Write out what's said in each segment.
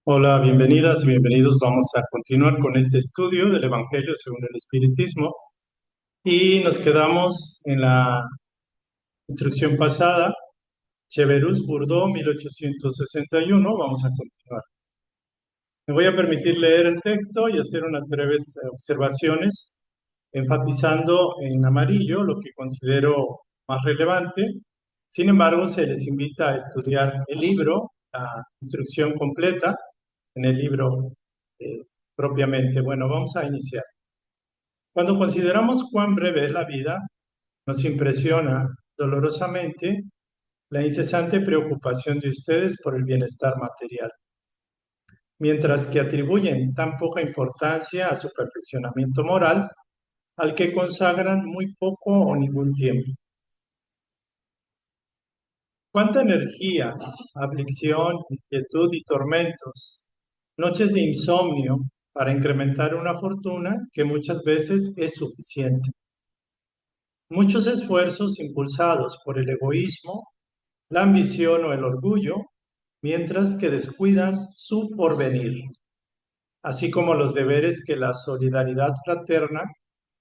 Hola, bienvenidas y bienvenidos. Vamos a continuar con este estudio del Evangelio según el Espiritismo y nos quedamos en la instrucción pasada, Cheverus Bourdieu, 1861. Vamos a continuar. Me voy a permitir leer el texto y hacer unas breves observaciones, enfatizando en amarillo lo que considero más relevante. Sin embargo, se les invita a estudiar el libro, la instrucción completa, en el libro eh, propiamente. Bueno, vamos a iniciar. Cuando consideramos cuán breve es la vida, nos impresiona dolorosamente la incesante preocupación de ustedes por el bienestar material, mientras que atribuyen tan poca importancia a su perfeccionamiento moral, al que consagran muy poco o ningún tiempo. ¿Cuánta energía, aflicción, inquietud y tormentos, noches de insomnio para incrementar una fortuna que muchas veces es suficiente? Muchos esfuerzos impulsados por el egoísmo, la ambición o el orgullo, mientras que descuidan su porvenir, así como los deberes que la solidaridad fraterna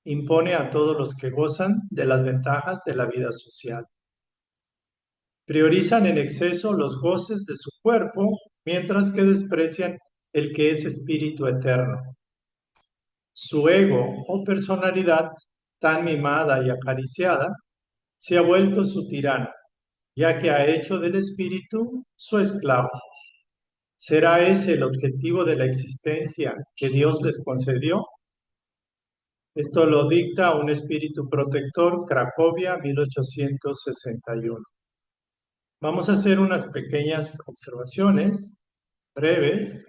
impone a todos los que gozan de las ventajas de la vida social. Priorizan en exceso los goces de su cuerpo, mientras que desprecian el que es espíritu eterno. Su ego o personalidad, tan mimada y acariciada, se ha vuelto su tirano, ya que ha hecho del espíritu su esclavo. ¿Será ese el objetivo de la existencia que Dios les concedió? Esto lo dicta un espíritu protector, Cracovia, 1861. Vamos a hacer unas pequeñas observaciones breves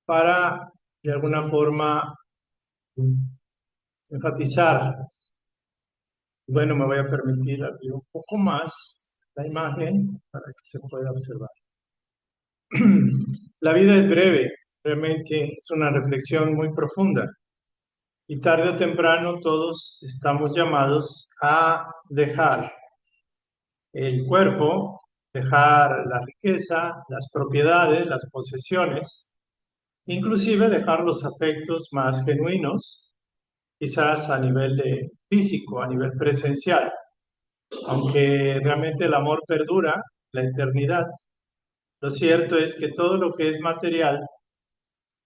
para, de alguna forma, enfatizar. Bueno, me voy a permitir abrir un poco más la imagen para que se pueda observar. La vida es breve, realmente es una reflexión muy profunda y tarde o temprano todos estamos llamados a dejar el cuerpo, dejar la riqueza, las propiedades, las posesiones, inclusive dejar los afectos más genuinos, quizás a nivel físico, a nivel presencial, aunque realmente el amor perdura la eternidad. Lo cierto es que todo lo que es material,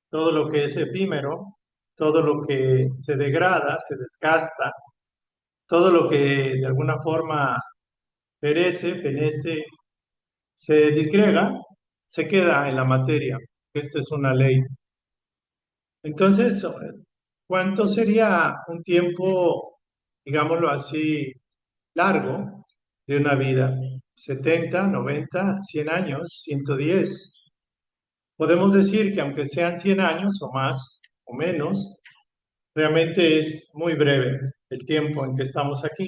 todo lo que es efímero, todo lo que se degrada, se desgasta, todo lo que de alguna forma perece, fenece, se disgrega, se queda en la materia. Esto es una ley. Entonces, ¿cuánto sería un tiempo, digámoslo así, largo de una vida? 70, 90, 100 años, 110. Podemos decir que aunque sean 100 años o más o menos, realmente es muy breve el tiempo en que estamos aquí.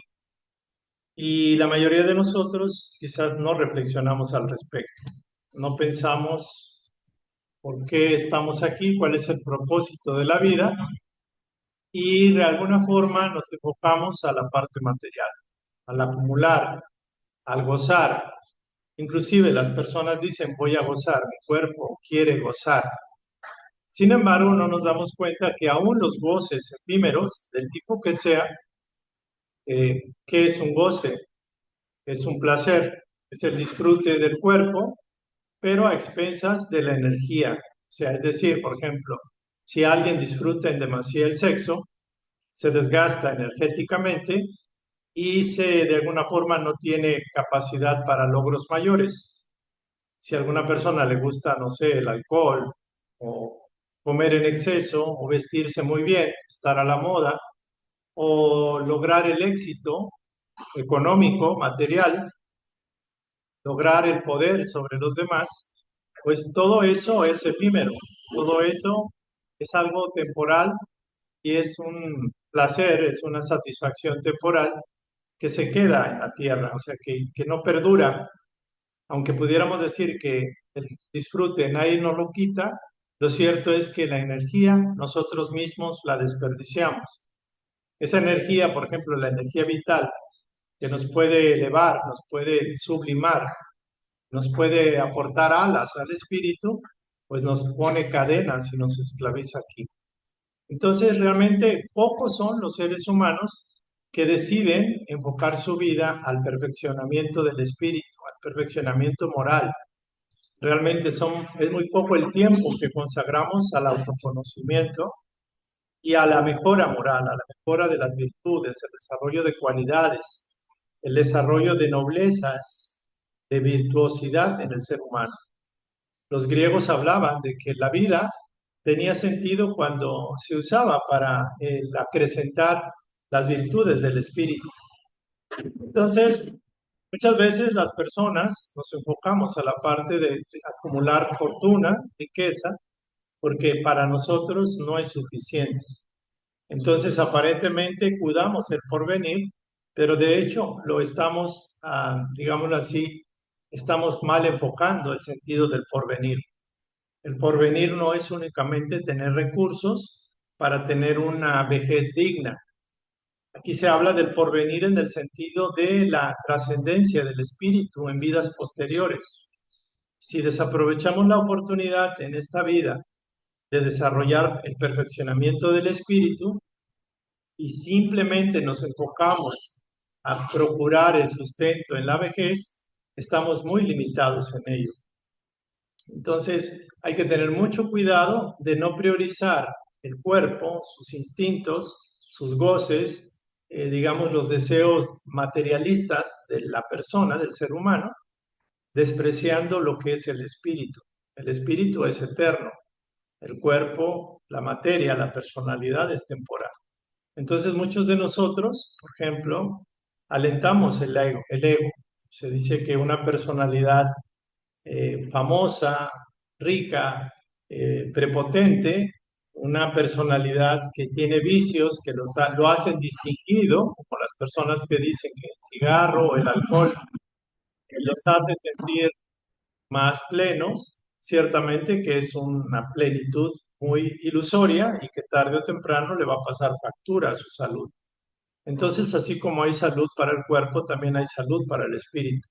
Y la mayoría de nosotros quizás no reflexionamos al respecto. No pensamos por qué estamos aquí, cuál es el propósito de la vida y de alguna forma nos enfocamos a la parte material, al acumular, al gozar. Inclusive las personas dicen voy a gozar, mi cuerpo quiere gozar. Sin embargo, no nos damos cuenta que aún los goces efímeros, del tipo que sea, ¿qué es un goce? Es un placer, es el disfrute del cuerpo, pero a expensas de la energía. O sea, es decir, por ejemplo, si alguien disfruta en demasía el sexo, se desgasta energéticamente y de alguna forma no tiene capacidad para logros mayores. Si a alguna persona le gusta, no sé, el alcohol o comer en exceso o vestirse muy bien, estar a la moda o lograr el éxito económico, material, lograr el poder sobre los demás, pues todo eso es efímero, todo eso es algo temporal y es un placer, es una satisfacción temporal que se queda en la tierra, o sea, que no perdura, aunque pudiéramos decir que el disfrute nadie nos lo quita, lo cierto es que la energía nosotros mismos la desperdiciamos. Esa energía, por ejemplo, la energía vital, que nos puede elevar, nos puede sublimar, nos puede aportar alas al espíritu, pues nos pone cadenas y nos esclaviza aquí. Entonces, realmente pocos son los seres humanos que deciden enfocar su vida al perfeccionamiento del espíritu, al perfeccionamiento moral. Realmente es muy poco el tiempo que consagramos al autoconocimiento y a la mejora moral, a la mejora de las virtudes, el desarrollo de cualidades, el desarrollo de noblezas, de virtuosidad en el ser humano. Los griegos hablaban de que la vida tenía sentido cuando se usaba para acrecentar las virtudes del espíritu. Entonces, muchas veces las personas nos enfocamos a la parte de acumular fortuna, riqueza, porque para nosotros no es suficiente. Entonces, aparentemente cuidamos el porvenir, pero de hecho lo estamos, digámoslo así, estamos mal enfocando el sentido del porvenir. El porvenir no es únicamente tener recursos para tener una vejez digna. Aquí se habla del porvenir en el sentido de la trascendencia del espíritu en vidas posteriores. Si desaprovechamos la oportunidad en esta vida de desarrollar el perfeccionamiento del espíritu y simplemente nos enfocamos a procurar el sustento en la vejez, estamos muy limitados en ello. Entonces, hay que tener mucho cuidado de no priorizar el cuerpo, sus instintos, sus goces, digamos, los deseos materialistas de la persona, del ser humano, despreciando lo que es el espíritu. El espíritu es eterno, el cuerpo, la materia, la personalidad es temporal. Entonces, muchos de nosotros, por ejemplo, alentamos el ego, el ego. Se dice que una personalidad famosa, rica, prepotente, una personalidad que tiene vicios que lo hacen distinguido, como las personas que dicen que el cigarro o el alcohol los hace sentir más plenos, ciertamente que es una plenitud muy ilusoria y que tarde o temprano le va a pasar factura a su salud. Entonces, así como hay salud para el cuerpo, también hay salud para el espíritu.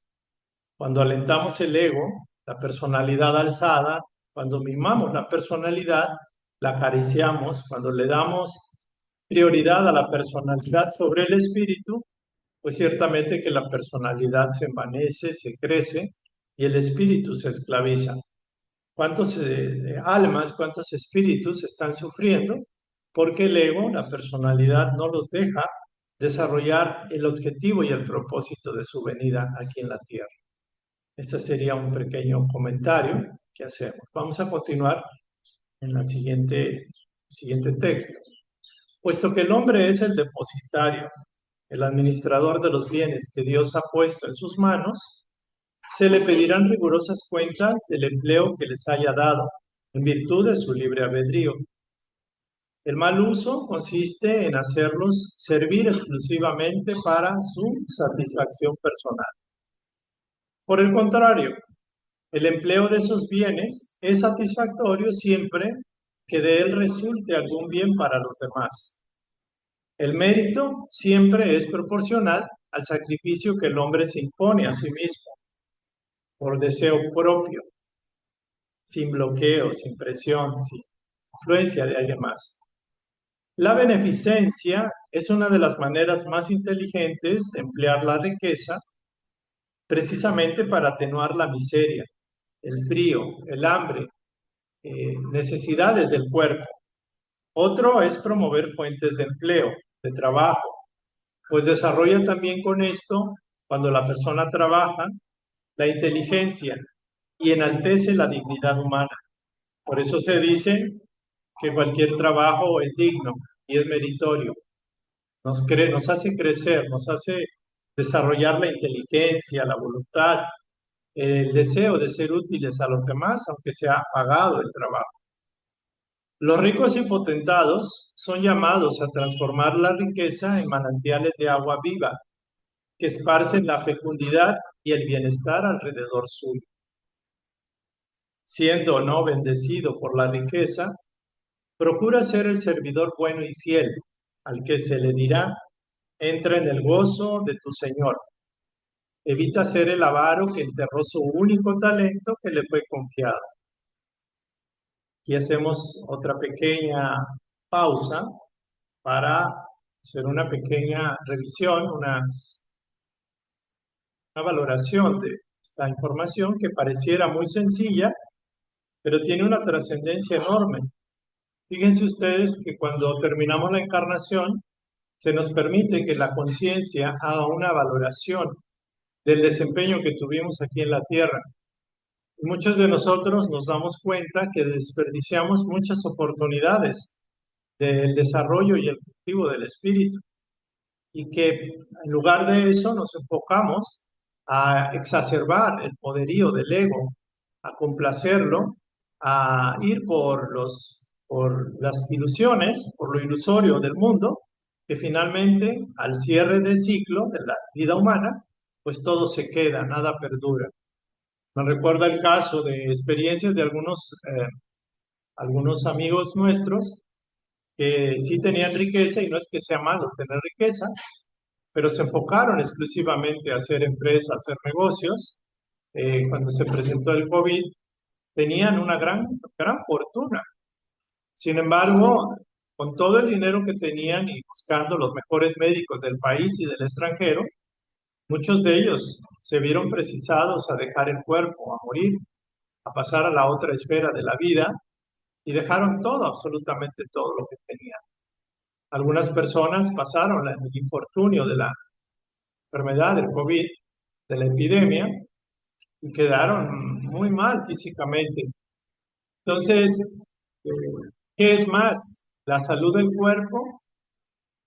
Cuando alentamos el ego, la personalidad alzada, cuando mimamos la personalidad, la acariciamos, cuando le damos prioridad a la personalidad sobre el espíritu, pues ciertamente que la personalidad se envanece, se crece y el espíritu se esclaviza. ¿Cuántos almas, cuántos espíritus están sufriendo? Porque el ego, la personalidad, no los deja desarrollar el objetivo y el propósito de su venida aquí en la tierra. Este sería un pequeño comentario que hacemos. Vamos a continuar en la siguiente texto. Puesto que el hombre es el depositario, el administrador de los bienes que Dios ha puesto en sus manos, se le pedirán rigurosas cuentas del empleo que les haya dado, en virtud de su libre albedrío. El mal uso consiste en hacerlos servir exclusivamente para su satisfacción personal. Por el contrario, el empleo de esos bienes es satisfactorio siempre que de él resulte algún bien para los demás. El mérito siempre es proporcional al sacrificio que el hombre se impone a sí mismo, por deseo propio, sin bloqueo, sin presión, sin influencia de alguien más. La beneficencia es una de las maneras más inteligentes de emplear la riqueza precisamente para atenuar la miseria, el frío, el hambre, necesidades del cuerpo. Otro es promover fuentes de empleo, de trabajo, pues desarrolla también con esto, cuando la persona trabaja, la inteligencia y enaltece la dignidad humana. Por eso se dice que cualquier trabajo es digno y es meritorio. Nos hace crecer, nos hace desarrollar la inteligencia, la voluntad, el deseo de ser útiles a los demás, aunque sea pagado el trabajo. Los ricos y potentados son llamados a transformar la riqueza en manantiales de agua viva, que esparcen la fecundidad y el bienestar alrededor suyo. Siendo o no bendecido por la riqueza, procura ser el servidor bueno y fiel, al que se le dirá, entra en el gozo de tu Señor. Evita ser el avaro que enterró su único talento que le fue confiado. Aquí hacemos otra pequeña pausa para hacer una pequeña revisión, una valoración de esta información que pareciera muy sencilla, pero tiene una trascendencia enorme. Fíjense ustedes que cuando terminamos la encarnación, se nos permite que la conciencia haga una valoración del desempeño que tuvimos aquí en la Tierra. Y muchos de nosotros nos damos cuenta que desperdiciamos muchas oportunidades del desarrollo y el cultivo del espíritu, y que en lugar de eso nos enfocamos a exacerbar el poderío del ego, a complacerlo, a ir por las ilusiones, por lo ilusorio del mundo, que finalmente al cierre del ciclo de la vida humana, pues todo se queda, nada perdura. Me recuerda el caso de experiencias de algunos amigos nuestros que sí tenían riqueza, y no es que sea malo tener riqueza, pero se enfocaron exclusivamente a hacer empresas, a hacer negocios. Cuando se presentó el COVID, tenían una gran fortuna. Sin embargo, con todo el dinero que tenían y buscando los mejores médicos del país y del extranjero, muchos de ellos se vieron precisados a dejar el cuerpo, a morir, a pasar a la otra esfera de la vida, y dejaron todo, absolutamente todo lo que tenían. Algunas personas pasaron el infortunio de la enfermedad del COVID, de la epidemia, y quedaron muy mal físicamente. Entonces, eh, ¿qué es más? ¿La salud del cuerpo,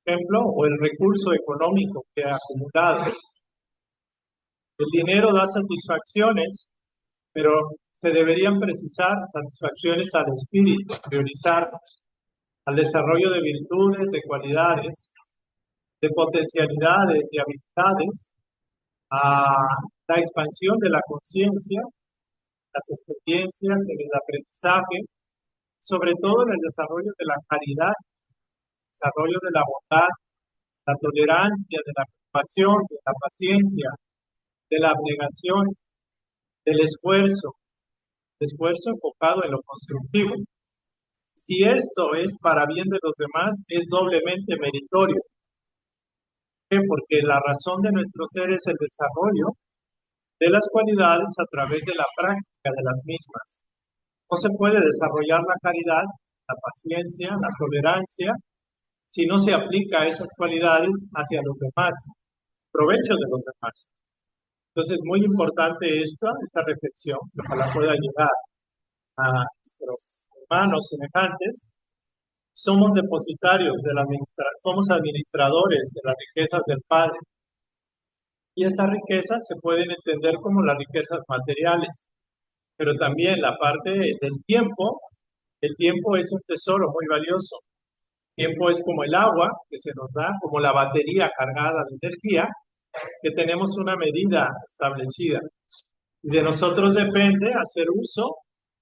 por ejemplo, o el recurso económico que ha acumulado? El dinero da satisfacciones, pero se deberían precisar satisfacciones al espíritu, priorizar al desarrollo de virtudes, de cualidades, de potencialidades, de habilidades, a la expansión de la conciencia, las experiencias, en el aprendizaje, sobre todo en el desarrollo de la caridad, desarrollo de la bondad, la tolerancia, de la compasión, de la paciencia, de la abnegación, del esfuerzo enfocado en lo constructivo. Si esto es para bien de los demás, es doblemente meritorio. ¿Por qué? Porque la razón de nuestro ser es el desarrollo de las cualidades a través de la práctica de las mismas. No se puede desarrollar la caridad, la paciencia, la tolerancia, si no se aplica esas cualidades hacia los demás, provecho de los demás. Entonces, muy importante esta reflexión, que ojalá pueda llegar a nuestros hermanos semejantes. Somos depositarios somos administradores de las riquezas del Padre. Y estas riquezas se pueden entender como las riquezas materiales, pero también la parte del tiempo. El tiempo es un tesoro muy valioso. El tiempo es como el agua que se nos da, como la batería cargada de energía, que tenemos una medida establecida. Y de nosotros depende hacer uso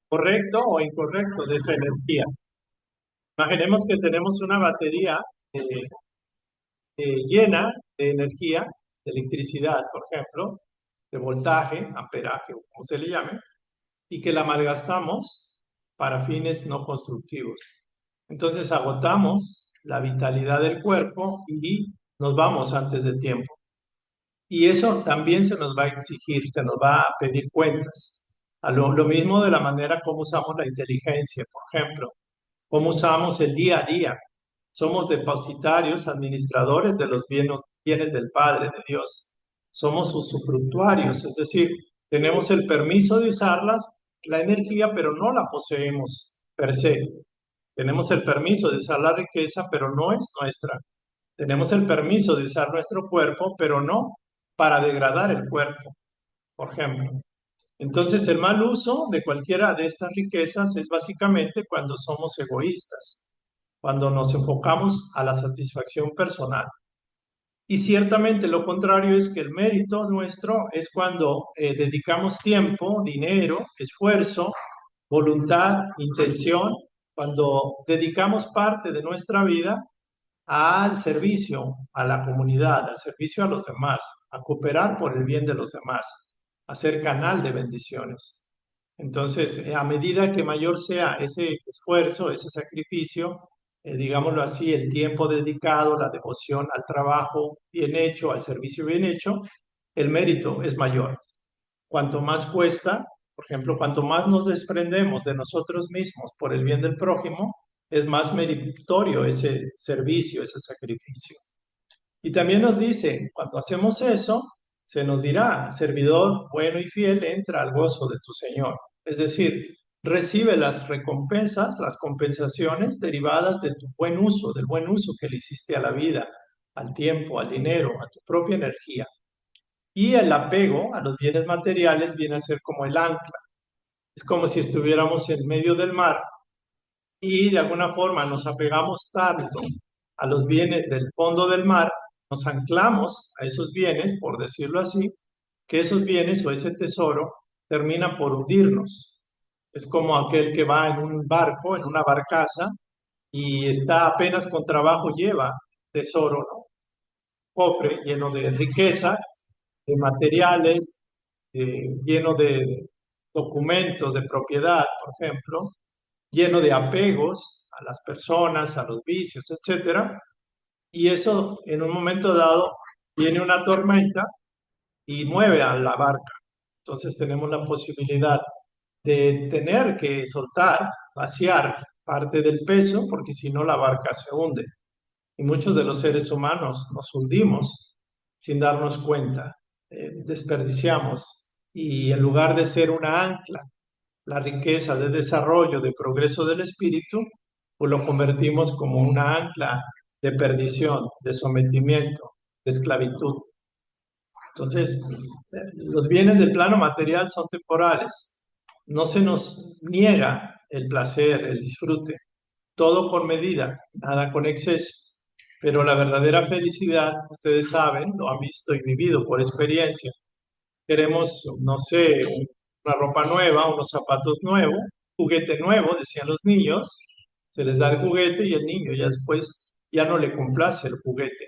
correcto o incorrecto de esa energía. Imaginemos que tenemos una batería eh, llena de energía, de electricidad, por ejemplo, de voltaje, amperaje, o como se le llame, y que la malgastamos para fines no constructivos. Entonces agotamos la vitalidad del cuerpo y nos vamos antes de tiempo. Y eso también se nos va a exigir, se nos va a pedir cuentas. Lo mismo de la manera como usamos la inteligencia, por ejemplo, cómo usamos el día a día. Somos depositarios, administradores de los bienes del Padre, de Dios. Somos usufructuarios, es decir, tenemos el permiso de usarlas, la energía, pero no la poseemos per se. Tenemos el permiso de usar la riqueza, pero no es nuestra. Tenemos el permiso de usar nuestro cuerpo, pero no para degradar el cuerpo, por ejemplo. Entonces, el mal uso de cualquiera de estas riquezas es básicamente cuando somos egoístas, cuando nos enfocamos a la satisfacción personal. Y ciertamente lo contrario es que el mérito nuestro es cuando dedicamos tiempo, dinero, esfuerzo, voluntad, intención, cuando dedicamos parte de nuestra vida al servicio a la comunidad, al servicio a los demás, a cooperar por el bien de los demás, a ser canal de bendiciones. Entonces, a medida que mayor sea ese esfuerzo, ese sacrificio, digámoslo así, el tiempo dedicado, la devoción al trabajo bien hecho, al servicio bien hecho, el mérito es mayor. Cuanto más cuesta, por ejemplo, cuanto más nos desprendemos de nosotros mismos por el bien del prójimo, es más meritorio ese servicio, ese sacrificio. Y también nos dice, cuando hacemos eso, se nos dirá, servidor bueno y fiel, entra al gozo de tu Señor. Es decir, recibe las recompensas, las compensaciones derivadas de tu buen uso, del buen uso que le hiciste a la vida, al tiempo, al dinero, a tu propia energía. Y el apego a los bienes materiales viene a ser como el ancla. Es como si estuviéramos en medio del mar y de alguna forma nos apegamos tanto a los bienes del fondo del mar, nos anclamos a esos bienes, por decirlo así, que esos bienes o ese tesoro termina por hundirnos. Es como aquel que va en un barco, en una barcaza, y está apenas con trabajo, lleva tesoro, ¿no? Cofre lleno de riquezas, de materiales, lleno de documentos de propiedad, por ejemplo, lleno de apegos a las personas, a los vicios, etcétera. Y eso en un momento dado viene una tormenta y mueve a la barca. Entonces tenemos la posibilidad de tener que soltar, vaciar parte del peso, porque si no la barca se hunde. Y muchos de los seres humanos nos hundimos sin darnos cuenta, desperdiciamos. Y en lugar de ser una ancla, la riqueza de desarrollo, de progreso del espíritu, pues lo convertimos como una ancla de perdición, de sometimiento, de esclavitud. Entonces, los bienes del plano material son temporales. No se nos niega el placer, el disfrute, todo con medida, nada con exceso. Pero la verdadera felicidad, ustedes saben, lo han visto y vivido por experiencia. Queremos, no sé, una ropa nueva, unos zapatos nuevos, juguete nuevo, decían los niños, se les da el juguete y el niño ya después ya no le complace el juguete.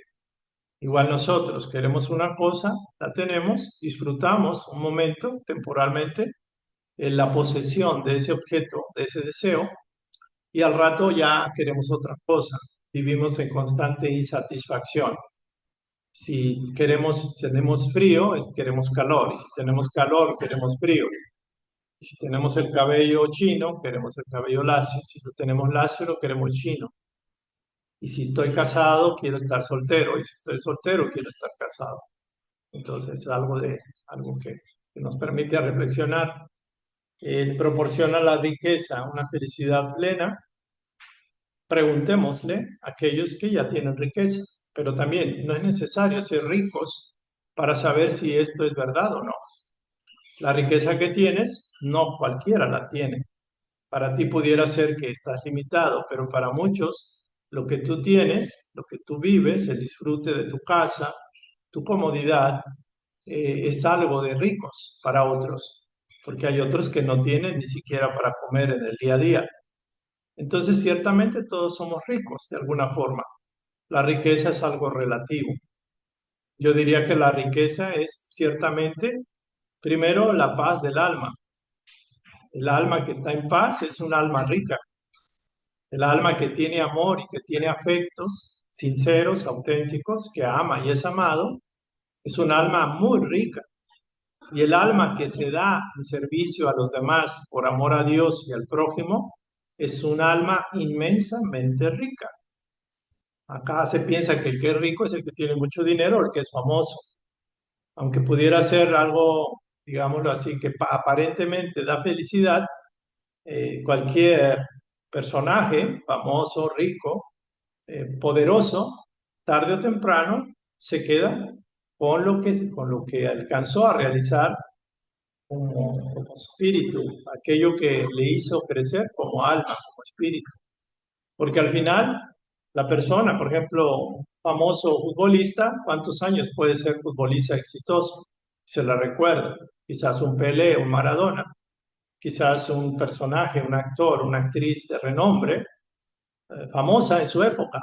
Igual nosotros queremos una cosa, la tenemos, disfrutamos un momento temporalmente en la posesión de ese objeto, de ese deseo, y al rato ya queremos otra cosa. Vivimos en constante insatisfacción. Si queremos, tenemos frío, queremos calor, y si tenemos calor, queremos frío. Y si tenemos el cabello chino, queremos el cabello lacio. Si lo tenemos lacio, lo queremos chino. Y si estoy casado, quiero estar soltero. Y si estoy soltero, quiero estar casado. Entonces, es algo que nos permite reflexionar. Él proporciona la riqueza, una felicidad plena. Preguntémosle a aquellos que ya tienen riqueza, pero también no es necesario ser ricos para saber si esto es verdad o no. La riqueza que tienes, no cualquiera la tiene. Para ti pudiera ser que estás limitado, pero para muchos lo que tú tienes, lo que tú vives, el disfrute de tu casa, tu comodidad, es algo de ricos para otros, porque hay otros que no tienen ni siquiera para comer en el día a día. Entonces, ciertamente todos somos ricos de alguna forma. La riqueza es algo relativo. Yo diría que la riqueza es ciertamente, primero, la paz del alma. El alma que está en paz es un alma rica. El alma que tiene amor y que tiene afectos sinceros, auténticos, que ama y es amado, es un alma muy rica. Y el alma que se da en servicio a los demás por amor a Dios y al prójimo es un alma inmensamente rica. Acá se piensa que el que es rico es el que tiene mucho dinero o el que es famoso, aunque pudiera ser algo, digámoslo así, que aparentemente da felicidad. Cualquier personaje famoso, rico, poderoso, tarde o temprano se queda con lo que alcanzó a realizar como espíritu, aquello que le hizo crecer como alma, como espíritu. Porque al final, la persona, por ejemplo, un famoso futbolista, ¿cuántos años puede ser futbolista exitoso? Se la recuerda. Quizás un Pelé, un Maradona, quizás un personaje, un actor, una actriz de renombre, famosa en su época.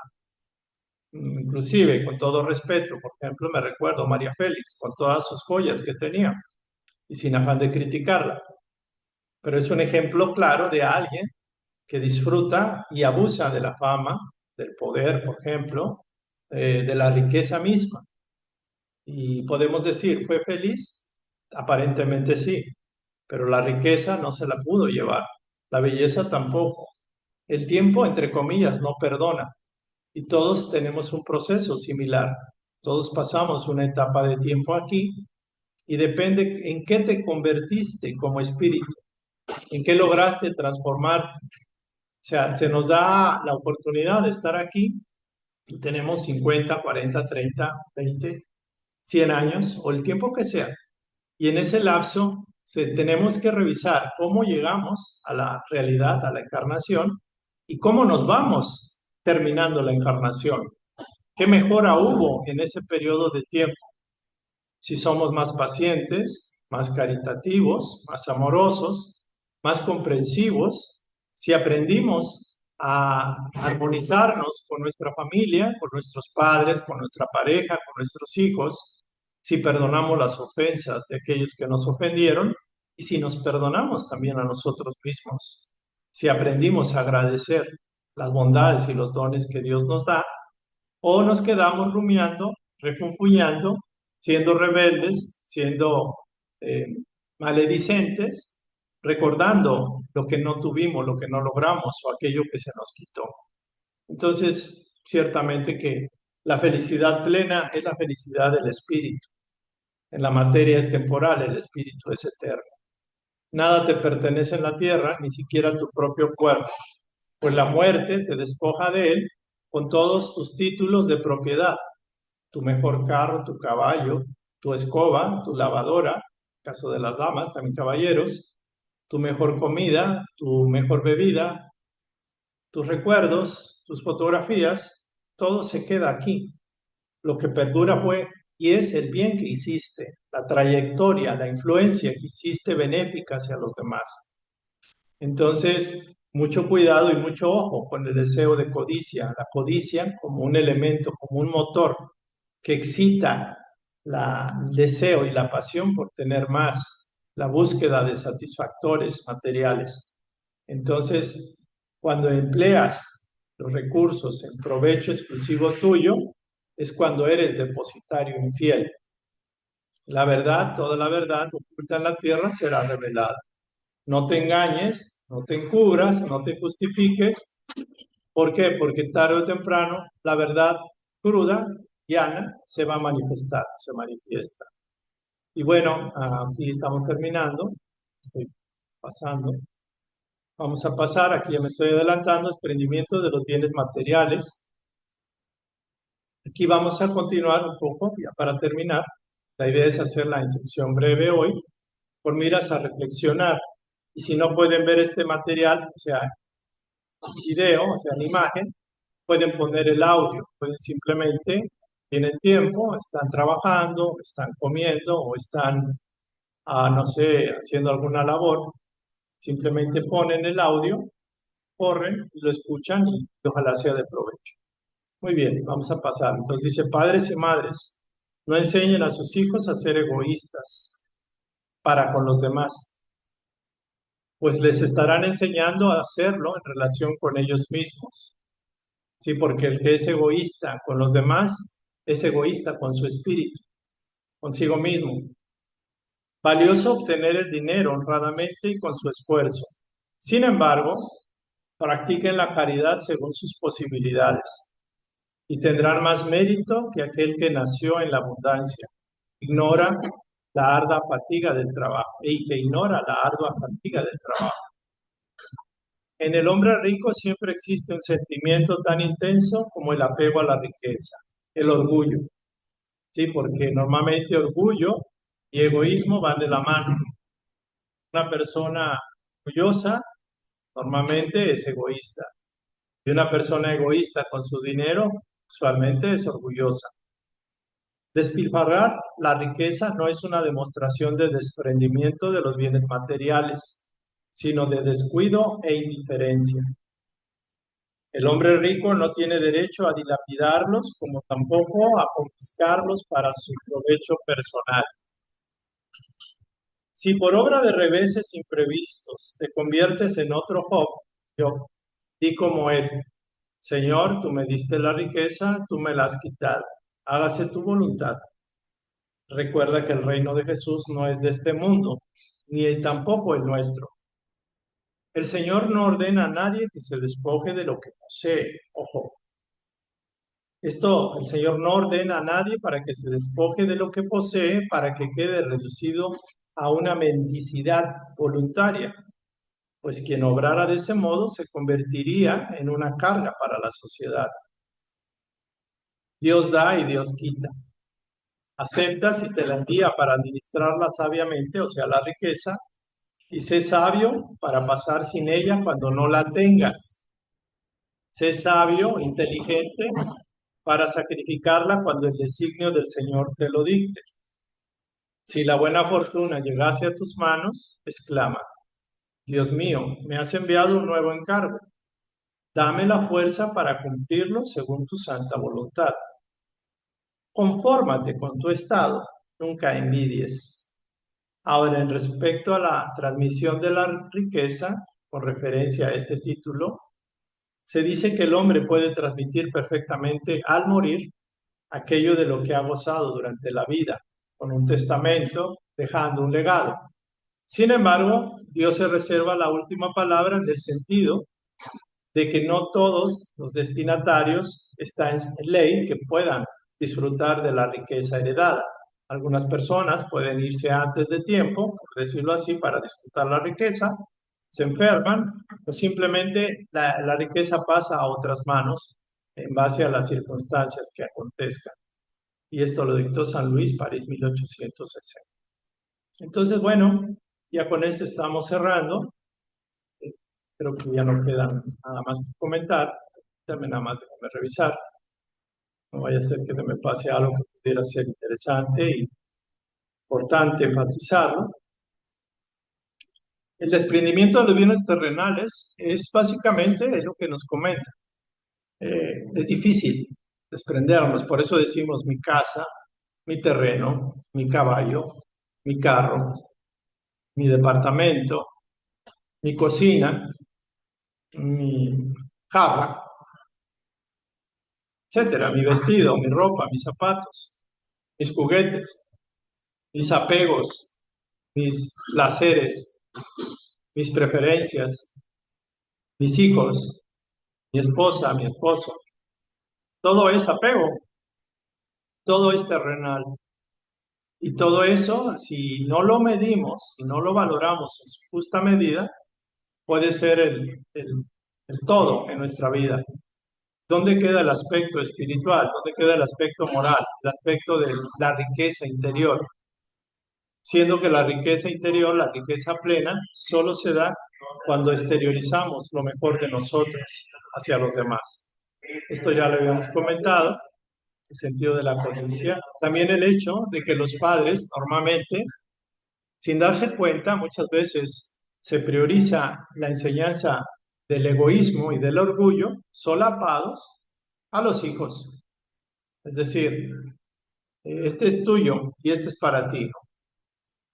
inclusive con todo respeto, por ejemplo, me recuerdo a María Félix, con todas sus joyas que tenía, y sin afán de criticarla, pero es un ejemplo claro de alguien que disfruta y abusa de la fama, del poder, por ejemplo, de la riqueza misma. Y podemos decir, ¿fue feliz? Aparentemente sí, pero la riqueza no se la pudo llevar, la belleza tampoco. El tiempo, entre comillas, no perdona y todos tenemos un proceso similar. Todos pasamos una etapa de tiempo aquí y depende en qué te convertiste como espíritu, en qué lograste transformarte. O sea, se nos da la oportunidad de estar aquí y tenemos 50, 40, 30, 20, 100 años o el tiempo que sea. Y en ese lapso tenemos que revisar cómo llegamos a la realidad, a la encarnación y cómo nos vamos terminando la encarnación. ¿Qué mejora hubo en ese periodo de tiempo? Si somos más pacientes, más caritativos, más amorosos, más comprensivos, si aprendimos a armonizarnos con nuestra familia, con nuestros padres, con nuestra pareja, con nuestros hijos, si perdonamos las ofensas de aquellos que nos ofendieron y si nos perdonamos también a nosotros mismos, si aprendimos a agradecer las bondades y los dones que Dios nos da, o nos quedamos rumiando, refunfuñando, siendo rebeldes, siendo eh, maledicentes, recordando lo que no tuvimos, lo que no logramos o aquello que se nos quitó. Entonces, ciertamente que la felicidad plena es la felicidad del espíritu. En la materia es temporal, el espíritu es eterno. Nada te pertenece en la tierra, ni siquiera tu propio cuerpo, pues la muerte te despoja de él con todos tus títulos de propiedad, tu mejor carro, tu caballo, tu escoba, tu lavadora, caso de las damas, también caballeros, tu mejor comida, tu mejor bebida, tus recuerdos, tus fotografías, todo se queda aquí. Lo que perdura fue y es el bien que hiciste, la trayectoria, la influencia que hiciste benéfica hacia los demás. Entonces, mucho cuidado y mucho ojo con el deseo de codicia, la codicia como un elemento, como un motor que excita el deseo y la pasión por tener más, la búsqueda de satisfactores materiales. Entonces, cuando empleas los recursos en provecho exclusivo tuyo, es cuando eres depositario infiel. La verdad, toda la verdad oculta en la tierra será revelada. No te engañes, no te encubras, no te justifiques. ¿Por qué? Porque tarde o temprano la verdad cruda, llana, se va a manifestar, se manifiesta. Y bueno, aquí estamos terminando. Estoy pasando. Vamos a pasar, aquí ya me estoy adelantando, desprendimiento de los bienes materiales. Aquí vamos a continuar un poco, ya para terminar. La idea es hacer la instrucción breve hoy, por miras a reflexionar. Y si no pueden ver este material, o sea, video, o sea, en imagen, pueden poner el audio, pueden simplemente, tienen tiempo, están trabajando, están comiendo o están, no sé, haciendo alguna labor, simplemente ponen el audio, corren, lo escuchan y ojalá sea de provecho. Muy bien, vamos a pasar. Entonces dice, padres y madres, no enseñen a sus hijos a ser egoístas para con los demás, pues les estarán enseñando a hacerlo en relación con ellos mismos. Sí, porque el que es egoísta con los demás es egoísta con su espíritu, consigo mismo. Valioso obtener el dinero honradamente y con su esfuerzo. Sin embargo, practiquen la caridad según sus posibilidades y tendrán más mérito que aquel que nació en la abundancia. Ignora la ardua fatiga del trabajo y que ignora la ardua fatiga del trabajo. En el hombre rico siempre existe un sentimiento tan intenso como el apego a la riqueza, el orgullo. Sí, porque normalmente orgullo y egoísmo van de la mano. Una persona orgullosa normalmente es egoísta y una persona egoísta con su dinero usualmente es orgullosa. Despilfarrar la riqueza no es una demostración de desprendimiento de los bienes materiales, sino de descuido e indiferencia. El hombre rico no tiene derecho a dilapidarlos, como tampoco a confiscarlos para su provecho personal. Si por obra de reveses imprevistos te conviertes en otro Job, di como él: Señor, tú me diste la riqueza, tú me la has quitado. Hágase tu voluntad. Recuerda que el reino de Jesús no es de este mundo, ni tampoco el nuestro. El Señor no ordena a nadie que se despoje de lo que posee. Ojo, el Señor no ordena a nadie para que se despoje de lo que posee, para que quede reducido a una mendicidad voluntaria, pues quien obrara de ese modo se convertiría en una carga para la sociedad. Dios da y Dios quita. Aceptas y te la envía para administrarla sabiamente, o sea, la riqueza, y sé sabio para pasar sin ella cuando no la tengas. Sé sabio, inteligente, para sacrificarla cuando el designio del Señor te lo dicte. Si la buena fortuna llegase a tus manos, exclama: Dios mío, me has enviado un nuevo encargo. Dame la fuerza para cumplirlo según tu santa voluntad. Confórmate con tu estado, nunca envidies. Ahora, en respecto a la transmisión de la riqueza, con referencia a este título, se dice que el hombre puede transmitir perfectamente al morir aquello de lo que ha gozado durante la vida, con un testamento, dejando un legado. Sin embargo, Dios se reserva la última palabra en el sentido de que no todos los destinatarios está en ley que puedan disfrutar de la riqueza heredada. Algunas personas pueden irse antes de tiempo, por decirlo así, para disfrutar la riqueza, se enferman o simplemente la riqueza pasa a otras manos en base a las circunstancias que acontezcan. Y esto lo dictó San Luis, París, 1860. Entonces, bueno, ya con esto estamos cerrando. Creo que ya no queda nada más que comentar. Dame nada más, déjame revisar. No vaya a ser que se me pase algo que pudiera ser interesante y importante enfatizarlo. El desprendimiento de los bienes terrenales es básicamente lo que nos comenta. Es difícil desprendernos, por eso decimos mi casa, mi terreno, mi caballo, mi carro, mi departamento, mi cocina, mi jarra, etcétera, mi vestido, mi ropa, mis zapatos, mis juguetes, mis apegos, mis placeres, mis preferencias, mis hijos, mi esposa, mi esposo. Todo es apego, todo es terrenal. Y todo eso, si no lo medimos, si no lo valoramos en su justa medida, puede ser el todo en nuestra vida. ¿Dónde queda el aspecto espiritual? ¿Dónde queda el aspecto moral? El aspecto de la riqueza interior. Siendo que la riqueza interior, la riqueza plena, solo se da cuando exteriorizamos lo mejor de nosotros hacia los demás. Esto ya lo habíamos comentado, el sentido de la codicia. También el hecho de que los padres normalmente, sin darse cuenta, muchas veces se prioriza la enseñanza del egoísmo y del orgullo solapados a los hijos. Es decir, este es tuyo y este es para ti.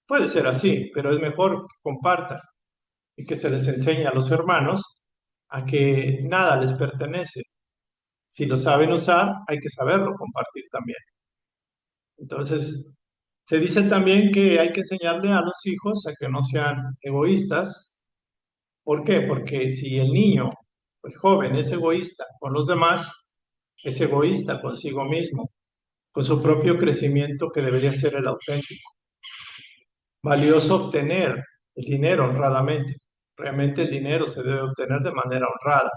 Puede ser así, pero es mejor que compartan y que se les enseñe a los hermanos a que nada les pertenece. Si lo saben usar, hay que saberlo compartir también. Entonces, se dice también que hay que enseñarle a los hijos a que no sean egoístas. ¿Por qué? Porque si el niño, el joven, es egoísta con los demás, es egoísta consigo mismo, con su propio crecimiento que debería ser el auténtico. Valioso obtener el dinero honradamente. Realmente el dinero se debe obtener de manera honrada,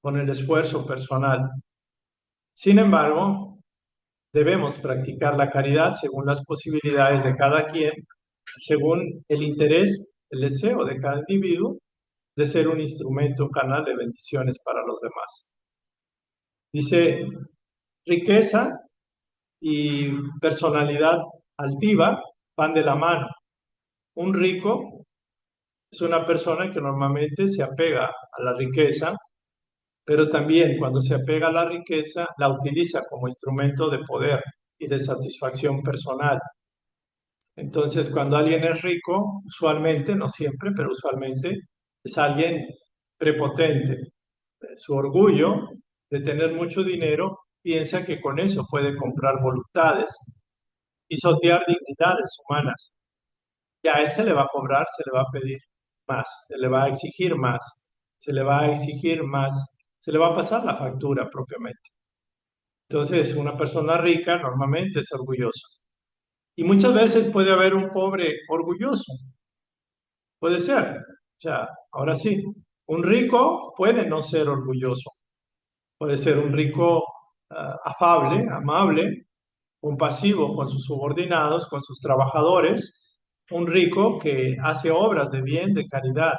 con el esfuerzo personal. Sin embargo, debemos practicar la caridad según las posibilidades de cada quien, según el interés, el deseo de cada individuo de ser un instrumento, un canal de bendiciones para los demás. Dice, riqueza y personalidad altiva van de la mano. Un rico es una persona que normalmente se apega a la riqueza pero también cuando se apega a la riqueza, la utiliza como instrumento de poder y de satisfacción personal. Entonces, cuando alguien es rico, usualmente, no siempre, pero usualmente, es alguien prepotente. Su orgullo de tener mucho dinero piensa que con eso puede comprar voluntades, pisotear dignidades humanas. Y a él se le va a cobrar, se le va a pedir más, se le va a exigir más, se le va a exigir más, se le va a pasar la factura propiamente. Entonces, una persona rica normalmente es orgullosa. Y muchas veces puede haber un pobre orgulloso, puede ser. O sea, ahora sí, un rico puede no ser orgulloso, puede ser un rico afable, amable, compasivo con sus subordinados, con sus trabajadores, un rico que hace obras de bien, de caridad,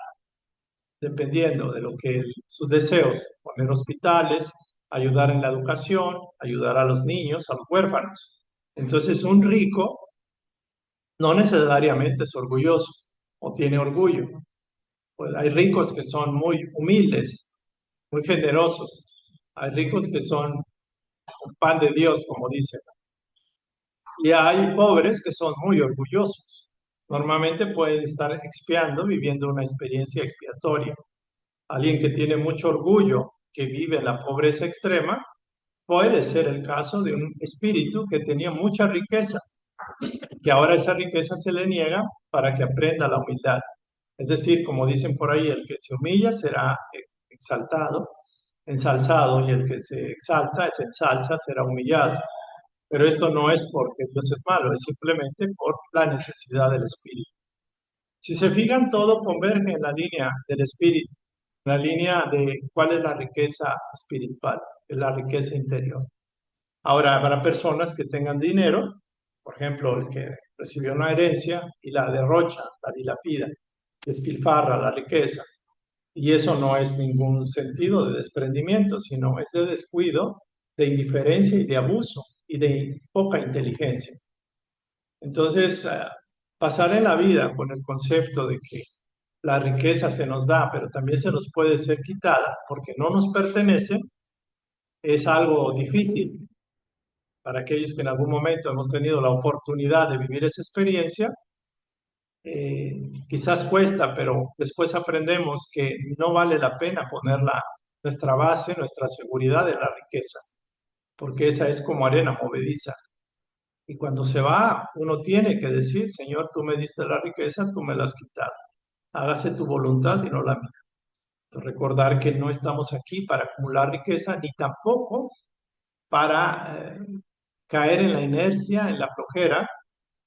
dependiendo de lo que sus deseos, poner hospitales, ayudar en la educación, ayudar a los niños, a los huérfanos. Entonces, un rico no necesariamente es orgulloso o tiene orgullo. Pues hay ricos que son muy humildes, muy generosos. Hay ricos que son un pan de Dios, como dicen. Y hay pobres que son muy orgullosos. Normalmente pueden estar expiando, viviendo una experiencia expiatoria. Alguien que tiene mucho orgullo, que vive en la pobreza extrema, puede ser el caso de un espíritu que tenía mucha riqueza, que ahora esa riqueza se le niega para que aprenda la humildad. Es decir, como dicen por ahí, el que se humilla será exaltado, ensalzado, y el que se exalta, se ensalza, será humillado. Pero esto no es porque Dios es malo, es simplemente por la necesidad del espíritu. Si se fijan, todo converge en la línea del espíritu, en la línea de cuál es la riqueza espiritual, es la riqueza interior. Ahora, habrá personas que tengan dinero, por ejemplo, el que recibió una herencia y la derrocha, la dilapida, despilfarra la riqueza. Y eso no es ningún sentido de desprendimiento, sino es de descuido, de indiferencia y de abuso y de poca inteligencia. Entonces, pasar en la vida con el concepto de que la riqueza se nos da, pero también se nos puede ser quitada porque no nos pertenece, es algo difícil para aquellos que en algún momento hemos tenido la oportunidad de vivir esa experiencia. Quizás cuesta, pero después aprendemos que no vale la pena poner nuestra base, nuestra seguridad en la riqueza, porque esa es como arena movediza. Y cuando se va, uno tiene que decir, Señor, tú me diste la riqueza, tú me la has quitado. Hágase tu voluntad y no la mía. Entonces, recordar que no estamos aquí para acumular riqueza, ni tampoco para caer en la inercia, en la flojera,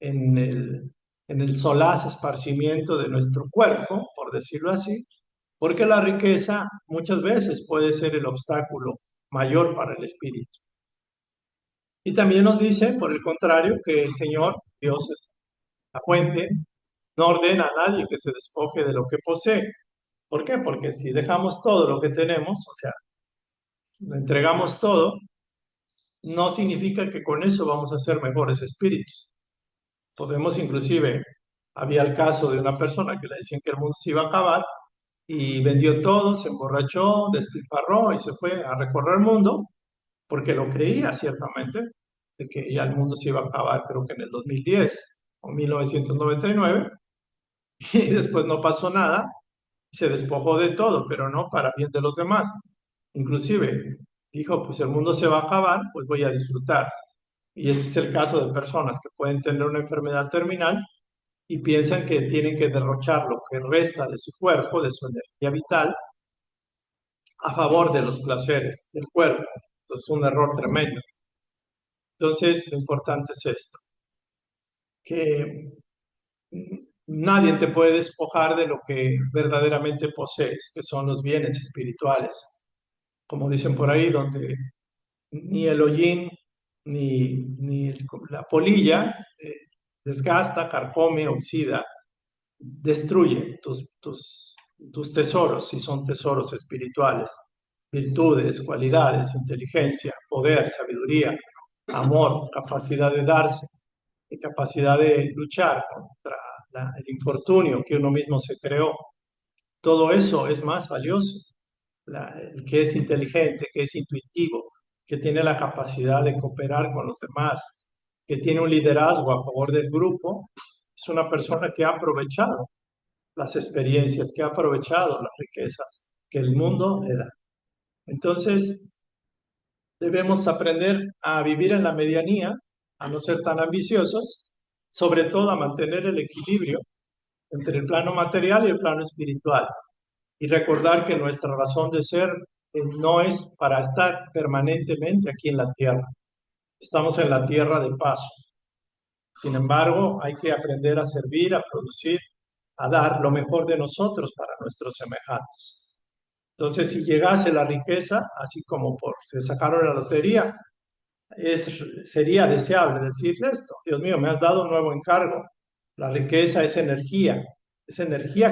en el solaz esparcimiento de nuestro cuerpo, por decirlo así, porque la riqueza muchas veces puede ser el obstáculo mayor para el espíritu. Y también nos dice, por el contrario, que el Señor, Dios, la fuente, no ordena a nadie que se despoje de lo que posee. ¿Por qué? Porque si dejamos todo lo que tenemos, o sea, lo entregamos todo, no significa que con eso vamos a ser mejores espíritus. Podemos inclusive, había el caso de una persona que le decían que el mundo se iba a acabar y vendió todo, se emborrachó, despilfarró y se fue a recorrer el mundo porque lo creía ciertamente, de que ya el mundo se iba a acabar, creo que en el 2010 o 1999, y después no pasó nada, se despojó de todo, pero no para bien de los demás. Inclusive dijo, pues el mundo se va a acabar, pues voy a disfrutar. Y este es el caso de personas que pueden tener una enfermedad terminal y piensan que tienen que derrochar lo que resta de su cuerpo, de su energía vital, a favor de los placeres del cuerpo. Entonces, es un error tremendo. Entonces, lo importante es esto, que nadie te puede despojar de lo que verdaderamente posees, que son los bienes espirituales. Como dicen por ahí, donde ni el hollín ni la polilla desgasta, carcome, oxida, destruye tus tesoros, si son tesoros espirituales, virtudes, cualidades, inteligencia, poder, sabiduría, amor, capacidad de darse y capacidad de luchar contra el infortunio que uno mismo se creó. Todo eso es más valioso. el que es inteligente, que es intuitivo, que tiene la capacidad de cooperar con los demás, que tiene un liderazgo a favor del grupo, es una persona que ha aprovechado las experiencias, que ha aprovechado las riquezas que el mundo le da. Entonces, debemos aprender a vivir en la medianía, a no ser tan ambiciosos, sobre todo a mantener el equilibrio entre el plano material y el plano espiritual. Y recordar que nuestra razón de ser no es para estar permanentemente aquí en la tierra. Estamos en la tierra de paso. Sin embargo, hay que aprender a servir, a producir, a dar lo mejor de nosotros para nuestros semejantes. Entonces, si llegase la riqueza, así como se sacaron la lotería, sería deseable decirle esto: Dios mío, me has dado un nuevo encargo. La riqueza es energía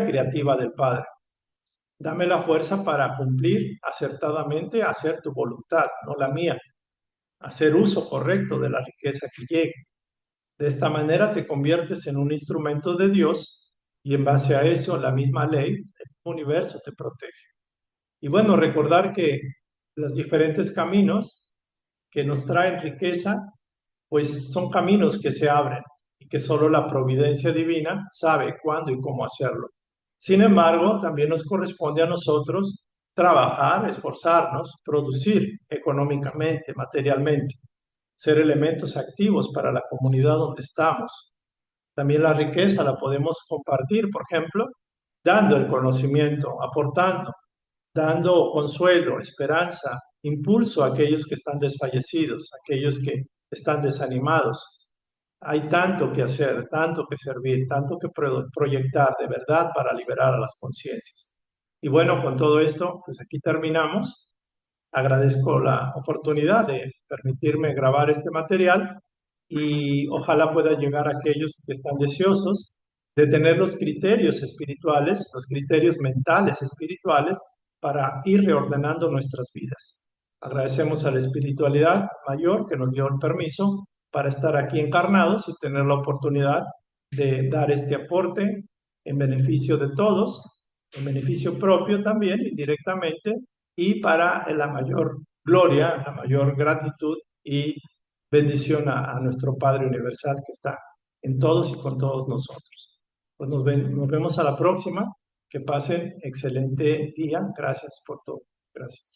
creativa del Padre. Dame la fuerza para cumplir acertadamente, hacer tu voluntad, no la mía, hacer uso correcto de la riqueza que llegue. De esta manera te conviertes en un instrumento de Dios y en base a eso la misma ley del universo te protege. Y bueno, recordar que los diferentes caminos que nos traen riqueza, pues son caminos que se abren y que solo la providencia divina sabe cuándo y cómo hacerlo. Sin embargo, también nos corresponde a nosotros trabajar, esforzarnos, producir económicamente, materialmente, ser elementos activos para la comunidad donde estamos. También la riqueza la podemos compartir, por ejemplo, dando el conocimiento, aportando, dando consuelo, esperanza, impulso a aquellos que están desfallecidos, a aquellos que están desanimados. Hay tanto que hacer, tanto que servir, tanto que proyectar de verdad para liberar a las conciencias. Y bueno, con todo esto, pues aquí terminamos. Agradezco la oportunidad de permitirme grabar este material y ojalá pueda llegar a aquellos que están deseosos de tener los criterios espirituales, los criterios mentales espirituales para ir reordenando nuestras vidas. Agradecemos a la espiritualidad mayor que nos dio el permiso para estar aquí encarnados y tener la oportunidad de dar este aporte en beneficio de todos, en beneficio propio también, indirectamente, y para la mayor gloria, la mayor gratitud y bendición a nuestro Padre Universal que está en todos y con todos nosotros. Pues nos vemos a la próxima. Que pasen excelente día. Gracias por todo. Gracias.